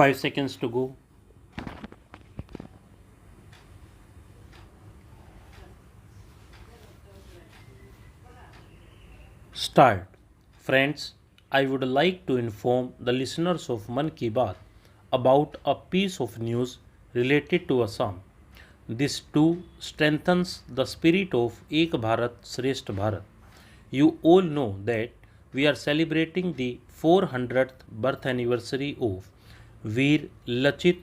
5 seconds to go. Start. Friends, I would like to inform the listeners of Man Ki Baat about a piece of news related to Assam. This too strengthens the spirit of Ek Bharat Shrestha Bharat. You all know that we are celebrating the 400th birth anniversary of Veer Lachit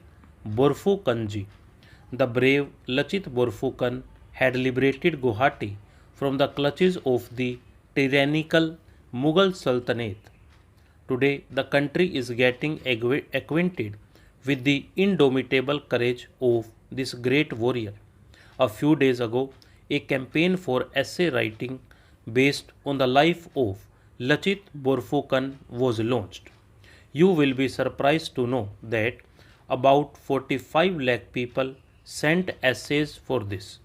Borphukanji. The brave Lachit Borphukan had liberated Guwahati from the clutches of the tyrannical Mughal Sultanate. Today, the country is getting acquainted with the indomitable courage of this great warrior. A few days ago, a campaign for essay writing based on the life of Lachit Borphukan was launched. You will be surprised to know that about 45 lakh people sent essays for this.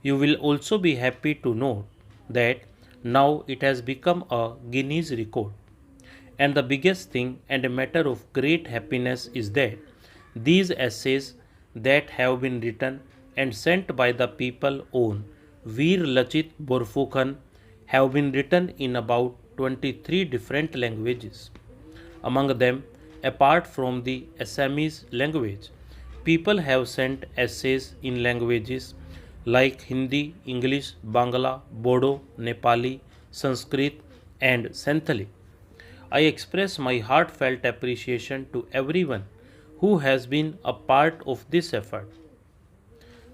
You will also be happy to know that now it has become a Guinness record. And the biggest thing and a matter of great happiness is that these essays that have been written and sent by the people on Veer Lachit Borphukan have been written in about 23 different languages. Among them, apart from the Assamese language, people have sent essays in languages like Hindi, English, Bangla, Bodo, Nepali, Sanskrit, and Santhali. I express my heartfelt appreciation to everyone who has been a part of this effort.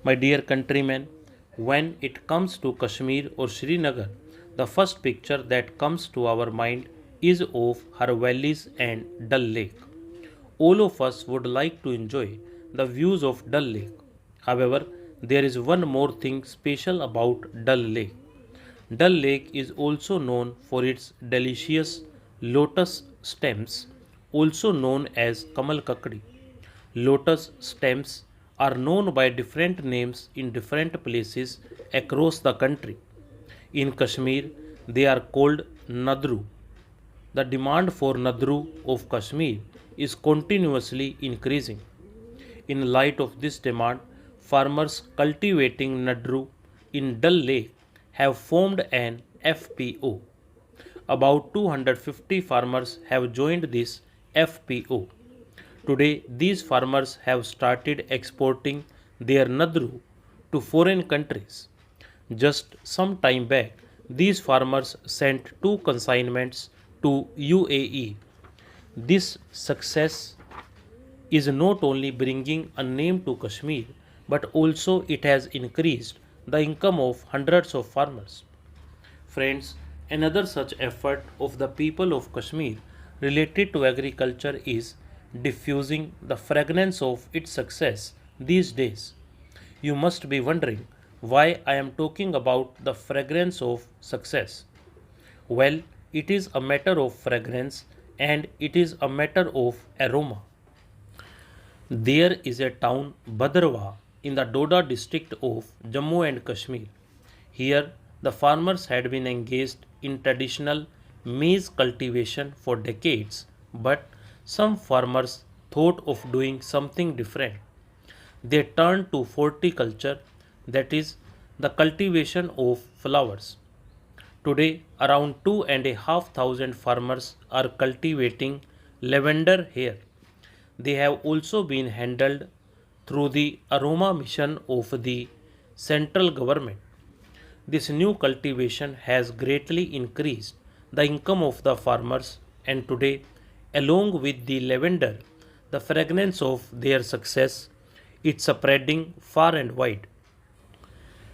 My dear countrymen, when it comes to Kashmir or Srinagar, the first picture that comes to our mind is of her valleys and Dal Lake. All of us would like to enjoy the views of Dal Lake. However, there is one more thing special about Dal Lake. Dal Lake is also known for its delicious lotus stems, also known as Kamal Kakdi. Lotus stems are known by different names in different places across the country. In Kashmir, they are called Nadru. The demand for Nadru of Kashmir is continuously increasing. In light of this demand, farmers cultivating Nadru in Dal Lake have formed an FPO. About 250 farmers have joined this FPO. Today, these farmers have started exporting their Nadru to foreign countries. Just some time back, these farmers sent two consignments to UAE. This success is not only bringing a name to Kashmir, but also it has increased the income of hundreds of farmers. Friends, another such effort of the people of Kashmir related to agriculture is diffusing the fragrance of its success these days. You must be wondering why I am talking about the fragrance of success. Well, it is a matter of fragrance and it is a matter of aroma. There is a town Bhadrawa in the Doda district of Jammu and Kashmir. Here, the farmers had been engaged in traditional maize cultivation for decades, but some farmers thought of doing something different. They turned to horticulture, that is, the cultivation of flowers. Today, around 2,500 farmers are cultivating lavender here. They have also been handled through the aroma mission of the central government. This new cultivation has greatly increased the income of the farmers, and today, along with the lavender, the fragrance of their success is spreading far and wide.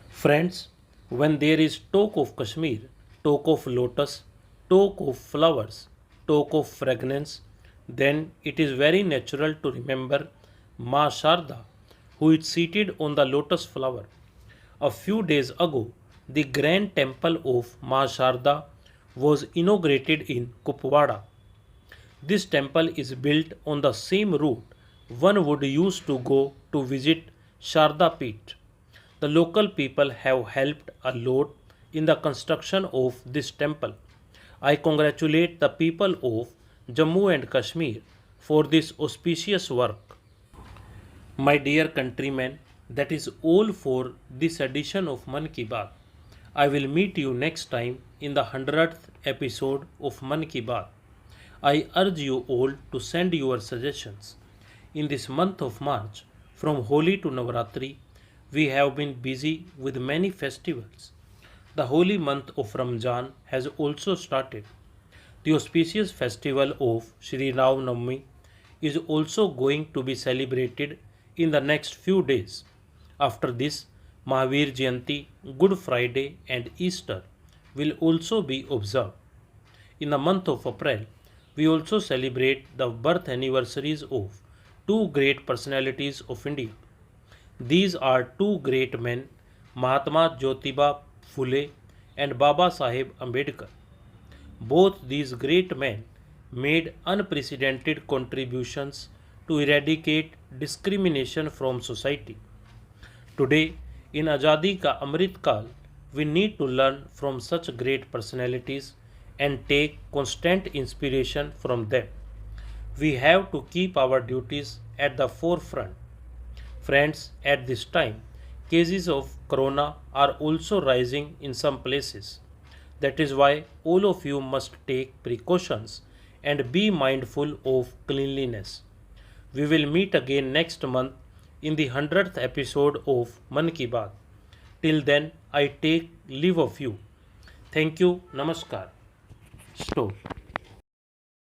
Friends, when there is talk of Kashmir, talk of lotus, talk of flowers, talk of fragrance, then it is very natural to remember Ma Sharda, who is seated on the lotus flower. A few days ago, the grand temple of Ma Sharda was inaugurated in Kupwara. This temple is built on the same route one would use to go to visit Sharda Peeth. The local people have helped a lot in the construction of this temple. I congratulate the people of Jammu and Kashmir for this auspicious work. My dear countrymen, that is all for this edition of Man Ki Baat. I will meet you next time in the 100th episode of Man Ki Baat. I urge you all to send your suggestions. In this month of March, from Holi to Navratri, we have been busy with many festivals. The holy month of Ramzan has also started. The auspicious festival of Shri Ram Navami is also going to be celebrated in the next few days. After this, Mahavir Jayanti, Good Friday, and Easter will also be observed. In the month of April, we also celebrate the birth anniversaries of two great personalities of India. These are two great men, Mahatma Jyotiba Phule and Baba Saheb Ambedkar. Both these great men made unprecedented contributions to eradicate discrimination from society. Today, in Azadi Ka Amrit Kal, we need to learn from such great personalities and take constant inspiration from them. We have to keep our duties at the forefront. Friends, at this time, cases of corona are also rising in some places. That is why all of you must take precautions and be mindful of cleanliness. We will meet again next month in the 100th episode of Man Ki Baat. Till then, I take leave of you. Thank you. Namaskar. Stop.